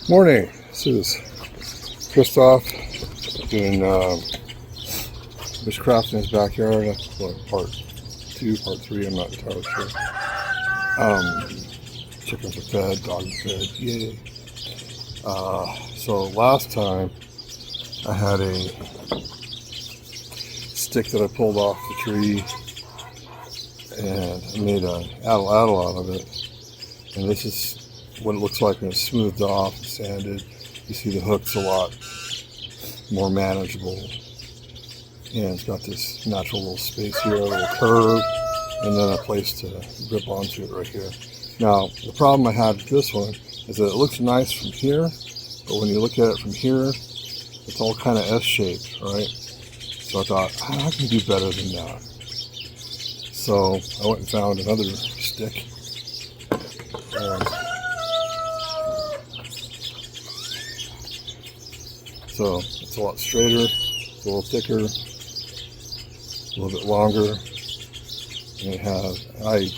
Morning, this is Kristoph doing Bushcraft in his backyard. That's part 2, part 3, I'm not entirely sure. Chickens are fed, dogs are fed, yay. So last time I had a stick that I pulled off the tree and I made an atlatl out of it. And this is what it looks like when it's smoothed off and sanded. You see the hook's a lot more manageable, and it's got this natural little space here, a little curve, and then a place to grip onto it right here. Now the problem I had with this one is that it looks nice from here, but when you look at it from here, it's all kind of S-shaped, right? So I thought, I can do better than that. So I went and found another stick. So it's a lot straighter, it's a little thicker, a little bit longer, and I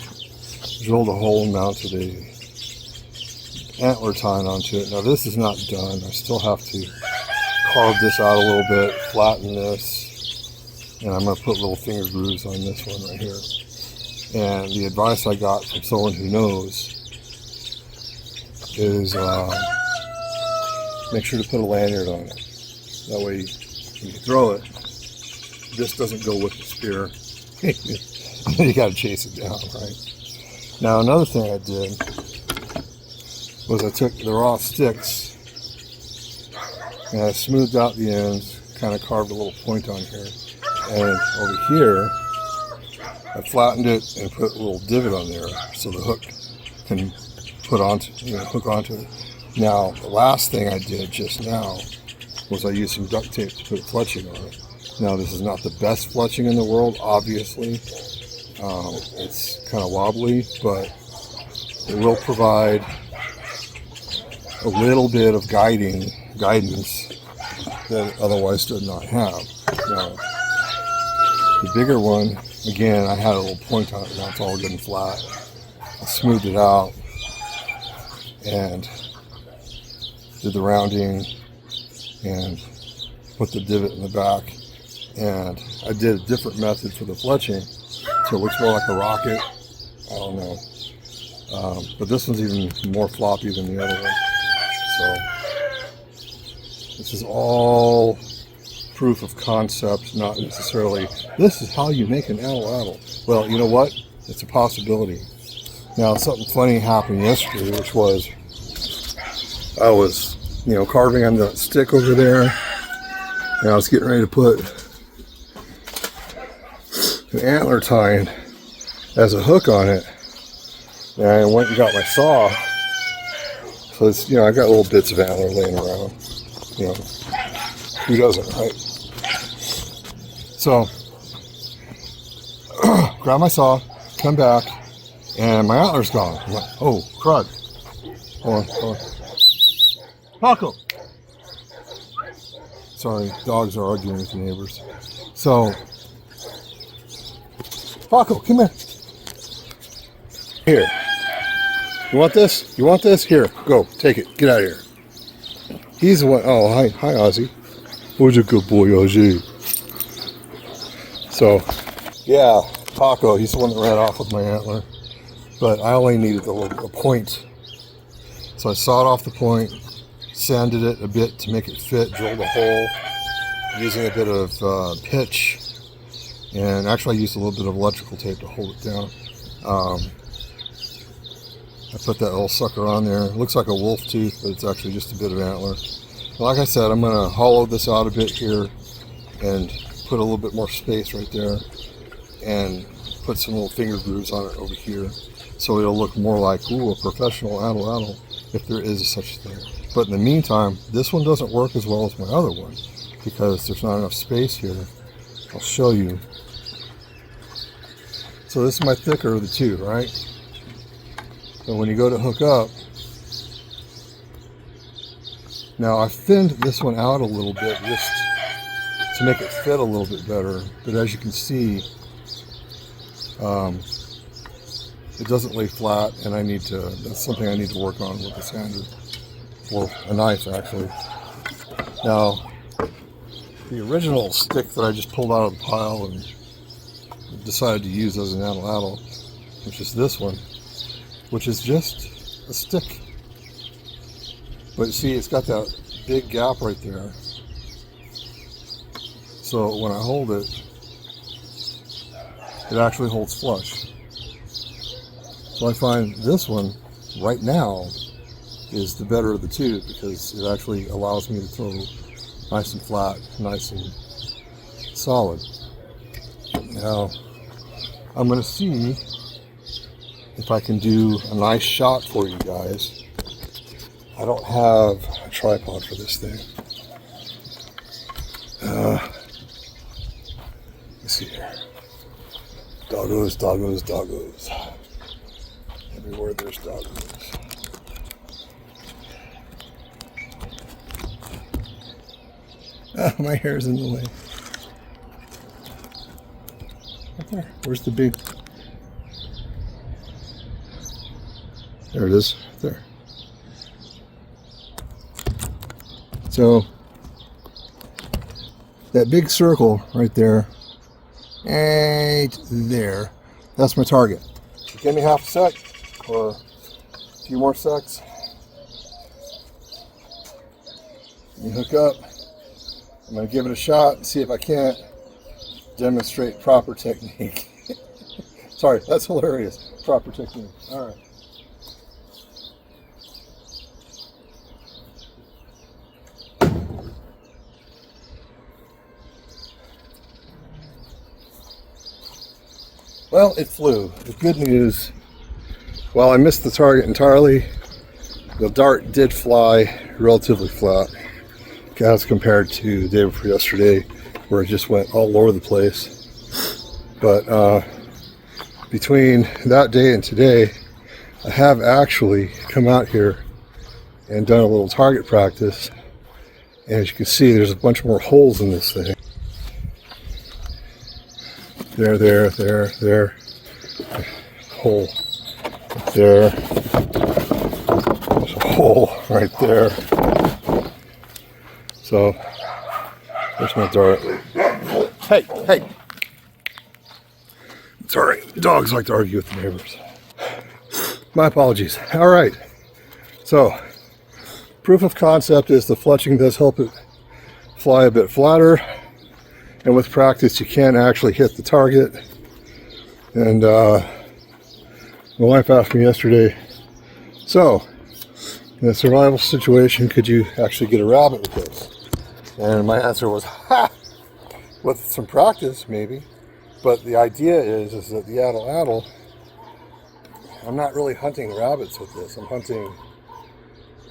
drilled a hole and mounted a antler tine onto it. Now this is not done. I still have to carve this out a little bit, flatten this, and I'm going to put little finger grooves on this one right here. And the advice I got from someone who knows is make sure to put a lanyard on it. That way, when you throw it, this doesn't go with the spear. You got to chase it down, right? Now, another thing I did was I took the raw sticks and I smoothed out the ends, kind of carved a little point on here, and over here I flattened it and put a little divot on there so the hook can hook onto it. Now, the last thing I did just now was I used some duct tape to put fletching on it. Now, this is not the best fletching in the world, obviously. It's kind of wobbly, but it will provide a little bit of guidance that it otherwise did not have. Now, the bigger one, again, I had a little point on it, now it's all good and flat. I smoothed it out and did the rounding and put the divot in the back, and I did a different method for the fletching so it looks more like a rocket. I don't know, but this one's even more floppy than the other one. So this is all proof of concept, not necessarily this is how you make an atlatl. Well, you know what, it's a possibility. Now, something funny happened yesterday, which was I was carving on the stick over there, and I was getting ready to put an antler tine as a hook on it, and I went and got my saw. So it's, I got little bits of antler laying around, who doesn't, right? So grab my saw, come back, and my antler's gone. I'm like, oh crud, hold on. Paco! Sorry, dogs are arguing with the neighbors. So, Paco, come here. Here. You want this? You want this? Here, go, take it. Get out of here. He's the one. Oh, hi, Ozzy. Who's a good boy, Ozzy? So, yeah, Paco, he's the one that ran off with my antler. But I only needed a point. So I sawed off the point, sanded it a bit to make it fit, drilled a hole using a bit of pitch, and actually I used a little bit of electrical tape to hold it down. I put that little sucker on there. It looks like a wolf tooth, but it's actually just a bit of antler. Like I said, I'm going to hollow this out a bit here and put a little bit more space right there and put some little finger grooves on it over here so it'll look more like, ooh, a professional atlatl, if there is such a thing. But in the meantime, this one doesn't work as well as my other one because there's not enough space here. I'll show you. So this is my thicker of the two, right? And when you go to hook up, now I thinned this one out a little bit just to make it fit a little bit better. But as you can see, it doesn't lay flat, and that's something I need to work on with the sander. or a knife actually. Now, the original stick that I just pulled out of the pile and decided to use as an Atlatl, which is this one, which is just a stick. But see, it's got that big gap right there. So when I hold it, it actually holds flush. So I find this one right now is the better of the two because it actually allows me to throw nice and flat, nice and solid. Now, I'm going to see if I can do a nice shot for you guys. I don't have a tripod for this thing. Let's see here. Doggos, doggos, doggos. Everywhere there's doggos. Ah, my hair's in the way. Right there. Where's the big? There it is. There. So that big circle right there, right there, that's my target. Give me half a sec or a few more secs. Let me hook up. I'm going to give it a shot and see if I can't demonstrate proper technique. Sorry, that's hilarious. Proper technique. All right. Well, it flew. The good news, while I missed the target entirely, the dart did fly relatively flat as compared to the day before yesterday where it just went all over the place. But between that day and today, I have actually come out here and done a little target practice. And as you can see, there's a bunch more holes in this thing. There, there, there, there. Hole. There. There's a hole right there. So, there's my dart. Hey, hey! Sorry, dogs like to argue with the neighbors. My apologies. All right. So, proof of concept is the fletching does help it fly a bit flatter. And with practice, you can actually hit the target. And my wife asked me yesterday, so in a survival situation, could you actually get a rabbit with this? And my answer was, ha! With some practice, maybe. But the idea is that the Atlatl, I'm not really hunting rabbits with this. I'm hunting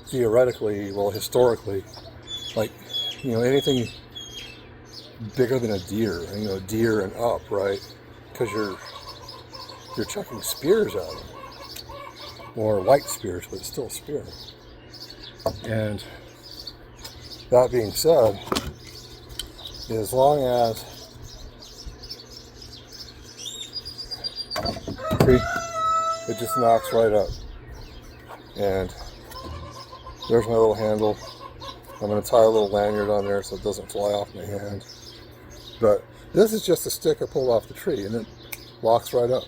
theoretically, well, historically, like, you know, anything bigger than a deer, you know, deer and up, right? Because you're chucking spears at them, or light spears, but it's still a spear. And that being said, as long as it just knocks right up, and there's my little handle. I'm going to tie a little lanyard on there so it doesn't fly off my hand. But this is just a stick I pulled off the tree, and it locks right up.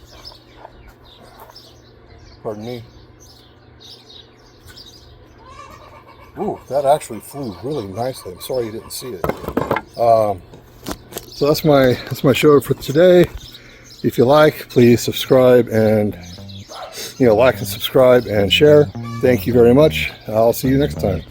Pardon me. Ooh, that actually flew really nicely. I'm sorry you didn't see it. So that's my show for today. If you like, please subscribe and like and subscribe and share. Thank you very much. I'll see you next time.